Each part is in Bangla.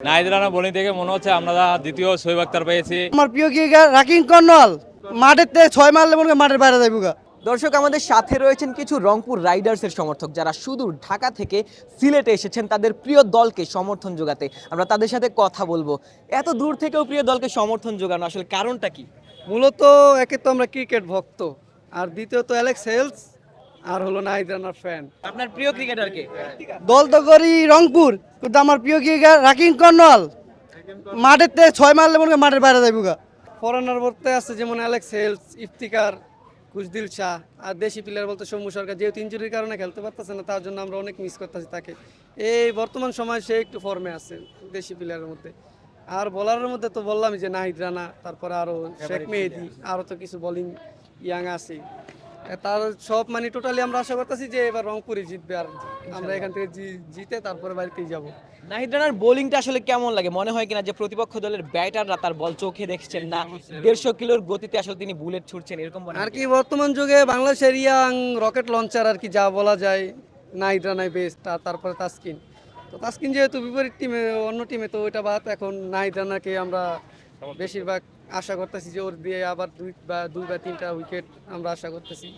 নাহিদ রানা বোলিং থেকে মনে হচ্ছে আমরা দ্বিতীয় শোয়েব আখতার পেয়েছি। আমার প্রিয় ক্রিকেটার রাকিং কর্নওয়াল মাঠের থেকে 6 মারলে মনে হয় মাঠের বাইরে যাইবুগা। দর্শক, আমাদের সাথে রয়েছেন কিছু রংপুর রাইডার্সের সমর্থক যারা সুদূর ঢাকা থেকে সিলেটে এসেছেন তাদের প্রিয় দলকে সমর্থন যোগাতে। আমরা তাদের সাথে কথা বলবো। এত দূর থেকেও প্রিয় দলকে সমর্থন যোগানো আসলে কারণটা কি? মূলত একে তো আমরা ক্রিকেট ভক্ত, আর দ্বিতীয়ত অ্যালেক্স হেলস, আর হলো নাহিদ রানার ফ্যান। আপনার প্রিয় ক্রিকেটারকে? দল তো করি রংপুর, কিন্তু আমার প্রিয় ক্রিকেটার রাকিং কর্নওয়াল মাঠের থেকে 6 মারলে মনে হয় মাঠের বাইরে যাইবুগা। ফরেনার বলতে আছে যেমন অ্যালেক্স হেলস, ইফতিকার, কুশদিল শাহ, আর দেশি প্লেয়ার বলতে সৌম্য সরকার যেহেতু ইনজুরির কারণে খেলতে পারতেছে না, তার জন্য আমরা অনেক মিস করতেছি তাকে। এই বর্তমান সময় সে একটু ফর্মে আছে দেশি প্লেয়ারের মধ্যে। আর বোলারের মধ্যে তো বললামই যে নাহিদ রানা, তারপরে আরও শেখ মেহেদি, আরও তো কিছু বোলিং ইয়াং আছে। তার সব মানে টোটালি আমরা আশা করতেছি যে এবার রংপুরই জিতবে, আর আমরা এখান থেকে জিতে তারপরে বাড়িতেই যাব। নাহিদ রানার বোলিংটা আসলে কেমন লাগে? মনে হয় কিনা যে প্রতিপক্ষ দলের ব্যাটাররা তার বল চোখে দেখছেন না, 150 কিলোর গতিতে আসলে তিনি বুলেট ছুটছেন, এরকম মনে হয় আর কি বর্তমান যুগে বাংলাদেশের ইয়াং রকেট লঞ্চার আর কি যা বলা যায়, নাহিদ রানাই বেস্ট। আর তারপরে তাসকিন, তো তাসকিন যেহেতু বিপরীত টিমে, অন্য টিমে, তো ওইটা বাদ। এখন নাহিদ রানাকে আমরা বেশিরভাগ আশা করতেছি যে ওর দিয়ে আবার দুই বা তিনটা উইকেট আমরা আশা করতেছি।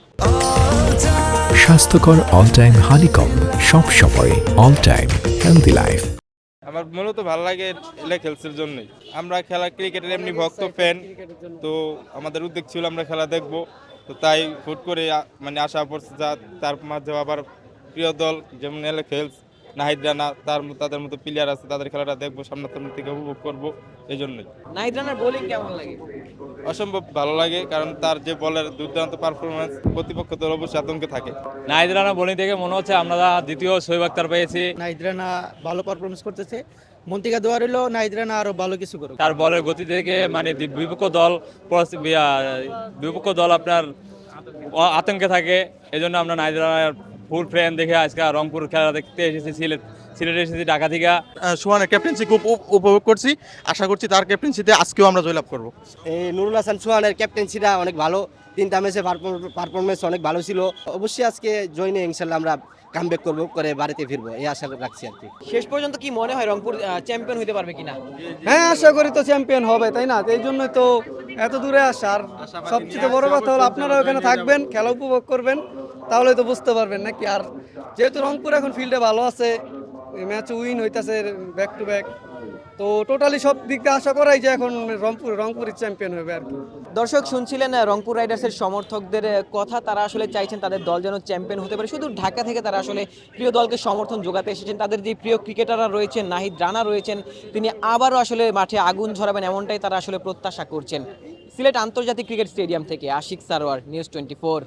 স্বাস্থ্যকর অল টাইম হানিকম, সব সময় অল টাইম হেলদি লাইফ। আমার মূলত ভালো লাগে অ্যালেক্স হেলসের জন্যই। আমরা খেলা ক্রিকেটের এমনি ভক্ত ফ্যান, তো আমাদের উদ্যোগ ছিল আমরা খেলা দেখব, তো তাই হুট করে মানে আশা পড়ছে যা তার মাঝে আবার প্রিয় দল যেমন অ্যালেক্স হেলস, নাহিদ রানা, তাদের মতো প্লেয়ার আছে, তাদের খেলাটা দেখবো, সামনাসামনি থেকে উপভোগ করবো, এই জন্যই। নাহিদ রানার বোলিং কেমন লাগে? অসম্ভব ভালো লাগে, কারণ তার যে বলের দুর্দান্ত পারফরমেন্স, প্রতিপক্ষ দল অবশ্যই আতঙ্কে থাকে। নাহিদ রানা বোলিং থেকে মনে হচ্ছে আমরা দ্বিতীয় শোয়েব আখতার পেয়েছি। নাহিদ রানা ভালো পারফরমেন্স করতেছে, মন্তিকা দোয়া রইল নাহিদ রানা আরো ভালো কিছু করুক। তার বলের গতি থেকে মানে বিপক্ষ দল আপনার আতঙ্কে থাকে, এই জন্য আমরা নাহিদ রানার ফুল ফ্যান দেখে আজকে রংপুর খেলা দেখতে এসেছি, সিলেটে এসেছি ঢাকা থেকে। সোহানের ক্যাপ্টেন্সি খুব উপভোগ করছি, আশা করছি তার ক্যাপ্টেন্সিতে আজকেও আমরা জয়লাভ করব। এই নুরুল হাসান সোহানের ক্যাপ্টেন্সিটা অনেক ভালো, 3টা ম্যাচে পারফরমেন্স অনেক ভালো ছিল। অবশ্যই আজকে জয় নিয়ে ইনশাল্লাহ আমরা কামব্যাক করবো, করে বাড়িতে ফিরবো, এই আশা রাখছি আর কি। শেষ পর্যন্ত কি মনে হয় রংপুর চ্যাম্পিয়ন হতে পারবে কিনা? হ্যাঁ, আশা করি তো চ্যাম্পিয়ন হবে, তাই না? এই জন্যই তো এত দূরে আসার। সবচেয়ে বড় কথা হলো আপনারা ওখানে থাকবেন, খেলা উপভোগ করবেন, তাহলে তো বুঝতে পারবেন নাকি। আর যেহেতু রংপুর এখন ফিল্ডে ভালো আছে, ম্যাচ উইন হইতাছে ব্যাক টু ব্যাক, তো টোটালি সব দিক দিয়ে আশা করাই যে এখন রংপুরই চ্যাম্পিয়ন হবে আর কি। দর্শক, শুনছিলেন রংপুর রাইডার্সের সমর্থকদের কথা। তারা আসলে চাইছেন তাদের দল যেন চ্যাম্পিয়ন হতে পারে। শুধু ঢাকা থেকে তারা আসলে প্রিয় দলকে সমর্থন যোগাতে এসেছেন। তাদের যে প্রিয় ক্রিকেটাররা রয়েছেন, নাহিদ রানা রয়েছেন, তিনি আবারও আসলে মাঠে আগুন ঝরাবেন, এমনটাই তারা আসলে প্রত্যাশা করছেন। সিলেট আন্তর্জাতিক ক্রিকেট স্টেডিয়াম থেকে আশিক সারোয়ার, নিউজ 24।